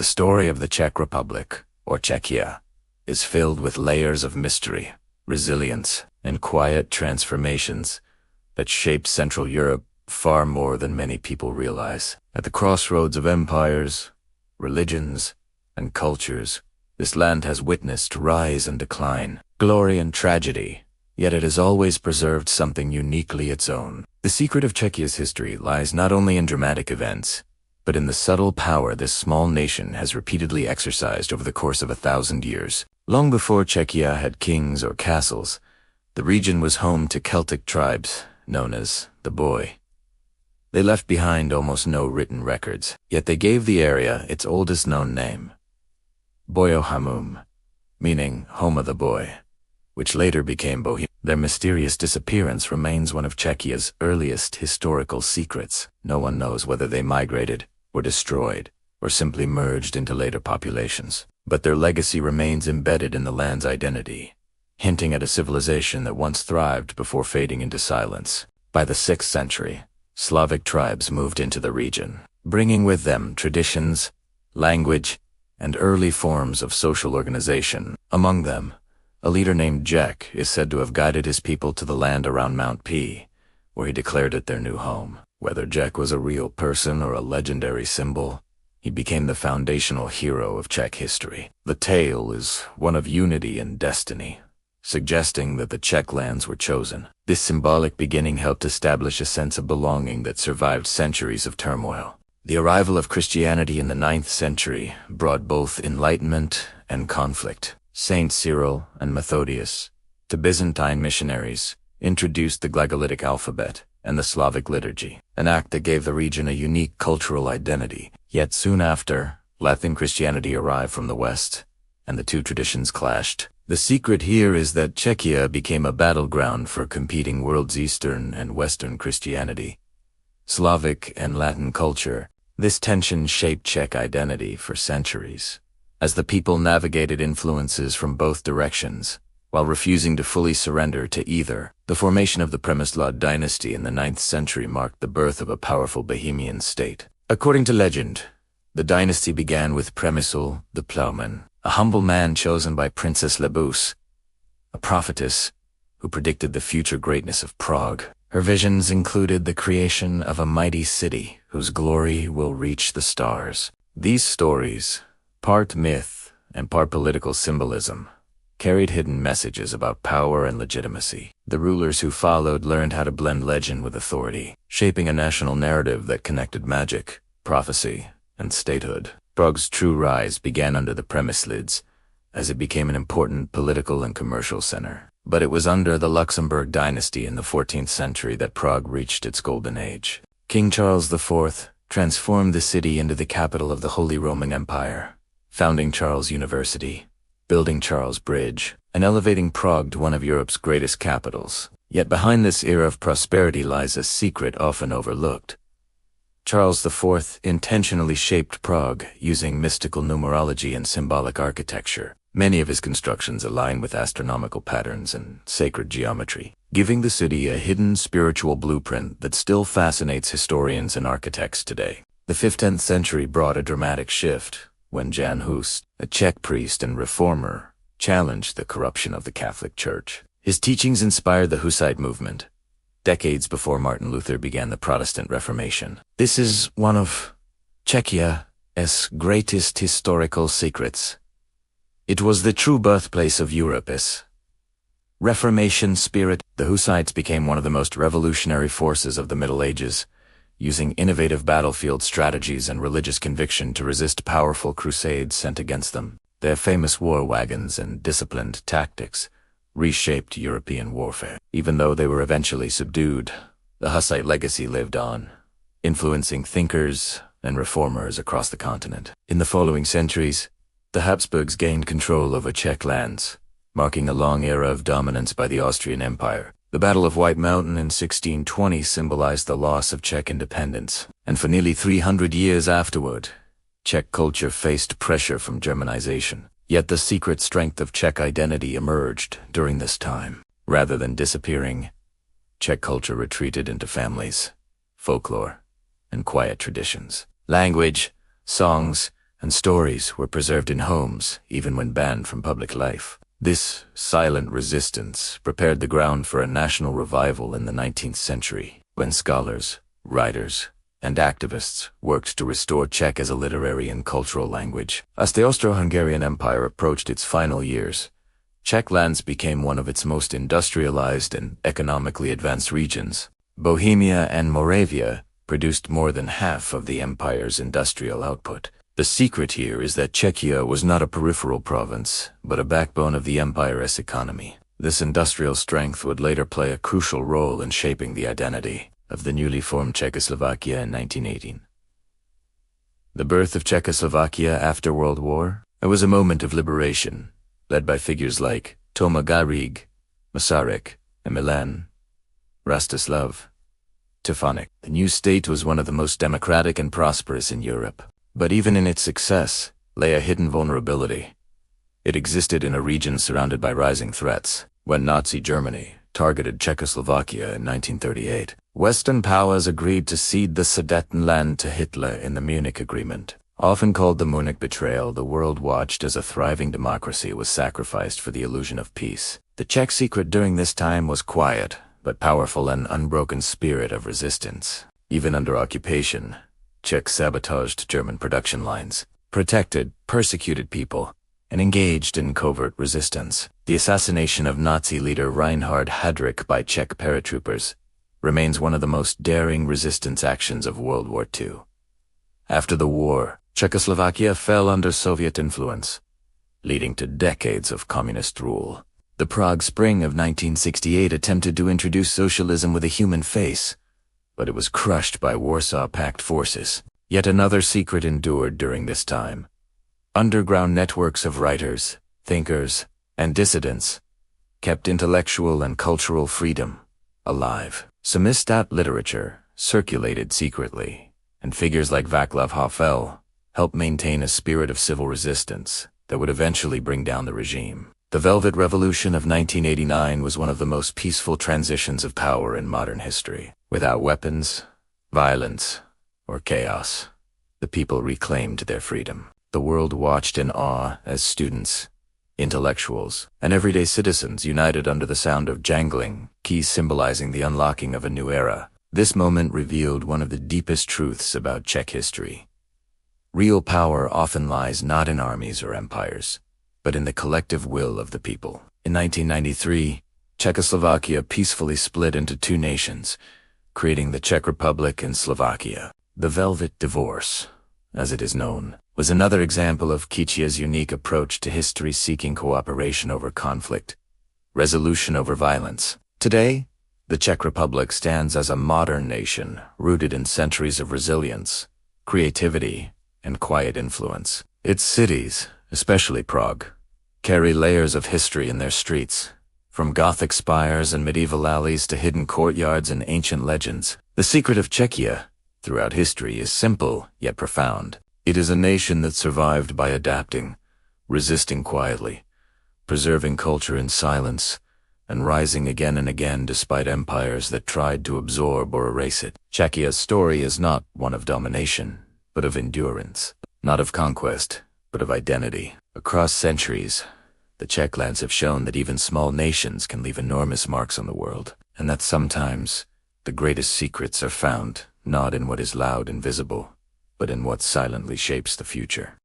The story of the Czech Republic, or Czechia, is filled with layers of mystery, resilience, and quiet transformations that shaped Central Europe far more than many people realize. At the crossroads of empires, religions, and cultures, this land has witnessed rise and decline, glory and tragedy, yet it has always preserved something uniquely its own. The secret of Czechia's history lies not only in dramatic events, but in the subtle power this small nation has repeatedly exercised over the course of 1,000 years. Long before Czechia had kings or castles, the region was home to Celtic tribes known as the Boii. They left behind almost no written records, yet they gave the area its oldest known name, Bohemia, meaning home of the boy, which later became Bohemia. Their mysterious disappearance remains one of Czechia's earliest historical secrets. No one knows whether they migrated, were destroyed, or simply merged into later populations. But their legacy remains embedded in the land's identity, hinting at a civilization that once thrived before fading into silence. By the 6th century, Slavic tribes moved into the region, bringing with them traditions, language, and early forms of social organization. Among them, a leader named Czech is said to have guided his people to the land around Mount P, where he declared it their new home. Whether Czech was a real person or a legendary symbol, he became the foundational hero of Czech history. The tale is one of unity and destiny, suggesting that the Czech lands were chosen. This symbolic beginning helped establish a sense of belonging that survived centuries of turmoil. The arrival of Christianity in the 9th century brought both enlightenment and conflict. Saint Cyril and Methodius, the Byzantine missionaries, introduced the Glagolitic alphabet and the Slavic liturgy, an act that gave the region a unique cultural identity. Yet soon after, Latin Christianity arrived from the West, and the two traditions clashed. The secret here is that Czechia became a battleground for competing world's Eastern and Western Christianity, Slavic and Latin culture. This tension shaped Czech identity for centuries, as the people navigated influences from both directions, while refusing to fully surrender to either. The formation of the Přemysl dynasty in the 9th century marked the birth of a powerful Bohemian state. According to legend, the dynasty began with Přemysl the plowman, a humble man chosen by Princess Libuše, a prophetess who predicted the future greatness of Prague. Her visions included the creation of a mighty city whose glory will reach the stars. These stories, part myth and part political symbolism, carried hidden messages about power and legitimacy. The rulers who followed learned how to blend legend with authority, shaping a national narrative that connected magic, prophecy, and statehood. Prague's true rise began under the Přemyslids, as it became an important political and commercial center. But it was under the Luxembourg dynasty in the 14th century that Prague reached its golden age. King Charles IV transformed the city into the capital of the Holy Roman Empire, founding Charles University, building Charles Bridge, and elevating Prague to one of Europe's greatest capitals. Yet behind this era of prosperity lies a secret often overlooked. Charles IV intentionally shaped Prague using mystical numerology and symbolic architecture. Many of his constructions align with astronomical patterns and sacred geometry, giving the city a hidden spiritual blueprint that still fascinates historians and architects today. The 15th century brought a dramatic shift when Jan Hus, a Czech priest and reformer, challenged the corruption of the Catholic Church. His teachings inspired the Hussite movement, decades before Martin Luther began the Protestant Reformation. This is one of Czechia's greatest historical secrets. It was the true birthplace of Europe's Reformation spirit. The Hussites became one of the most revolutionary forces of the Middle Ages, using innovative battlefield strategies and religious conviction to resist powerful crusades sent against them. Their famous war wagons and disciplined tactics reshaped European warfare. Even though they were eventually subdued, the Hussite legacy lived on, influencing thinkers and reformers across the continent. In the following centuries, the Habsburgs gained control over Czech lands, marking a long era of dominance by the Austrian Empire. The Battle of White Mountain in 1620 symbolized the loss of Czech independence, and for nearly 300 years afterward, Czech culture faced pressure from Germanization. Yet the secret strength of Czech identity emerged during this time. Rather than disappearing, Czech culture retreated into families, folklore, and quiet traditions. Language, songs, and stories were preserved in homes even when banned from public life. This silent resistance prepared the ground for a national revival in the 19th century, when scholars, writers, and activists worked to restore Czech as a literary and cultural language. As the Austro-Hungarian Empire approached its final years, Czech lands became one of its most industrialized and economically advanced regions. Bohemia and Moravia produced more than half of the empire's industrial output. The secret here is that Czechia was not a peripheral province, but a backbone of the empire's economy. This industrial strength would later play a crucial role in shaping the identity of the newly formed Czechoslovakia in 1918. The birth of Czechoslovakia after World War, it was a moment of liberation, led by figures like Toma Garrigue, Masaryk, and Milan Rastislav Stefanik. The new state was one of the most democratic and prosperous in Europe. But even in its success lay a hidden vulnerability. It existed in a region surrounded by rising threats. When Nazi Germany targeted Czechoslovakia in 1938, Western powers agreed to cede the Sudetenland to Hitler in the Munich Agreement. Often called the Munich Betrayal, the world watched as a thriving democracy was sacrificed for the illusion of peace. The Czech secret during this time was quiet, but powerful, an unbroken spirit of resistance. Even under occupation, Czechs sabotaged German production lines, protected persecuted people, and engaged in covert resistance. The assassination of Nazi leader Reinhard Heydrich by Czech paratroopers remains one of the most daring resistance actions of World War II. After the war, Czechoslovakia fell under Soviet influence, leading to decades of communist rule. The Prague Spring of 1968 attempted to introduce socialism with a human face, but it was crushed by Warsaw Pact forces. Yet another secret endured during this time. Underground networks of writers, thinkers, and dissidents kept intellectual and cultural freedom alive. Samizdat literature circulated secretly, and figures like Václav Havel helped maintain a spirit of civil resistance that would eventually bring down the regime. The Velvet Revolution of 1989 was one of the most peaceful transitions of power in modern history. Without weapons, violence, or chaos, the people reclaimed their freedom. The world watched in awe as students, intellectuals, and everyday citizens united under the sound of jangling keys symbolizing the unlocking of a new era. This moment revealed one of the deepest truths about Czech history. Real power often lies not in armies or empires, but in the collective will of the people. In 1993, Czechoslovakia peacefully split into two nations, creating the Czech Republic and Slovakia. The Velvet Divorce, as it is known, was another example of Czechia's unique approach to history, seeking cooperation over conflict, resolution over violence. Today, the Czech Republic stands as a modern nation rooted in centuries of resilience, creativity, and quiet influence. Its cities, especially Prague, carry layers of history in their streets, from Gothic spires and medieval alleys to hidden courtyards and ancient legends. The secret of Czechia throughout history is simple yet profound. It is a nation that survived by adapting, resisting quietly, preserving culture in silence, and rising again and again despite empires that tried to absorb or erase it. Czechia's story is not one of domination, but of endurance, not of conquest, but of identity. Across centuries, the Czech lands have shown that even small nations can leave enormous marks on the world, and that sometimes the greatest secrets are found not in what is loud and visible, but in what silently shapes the future.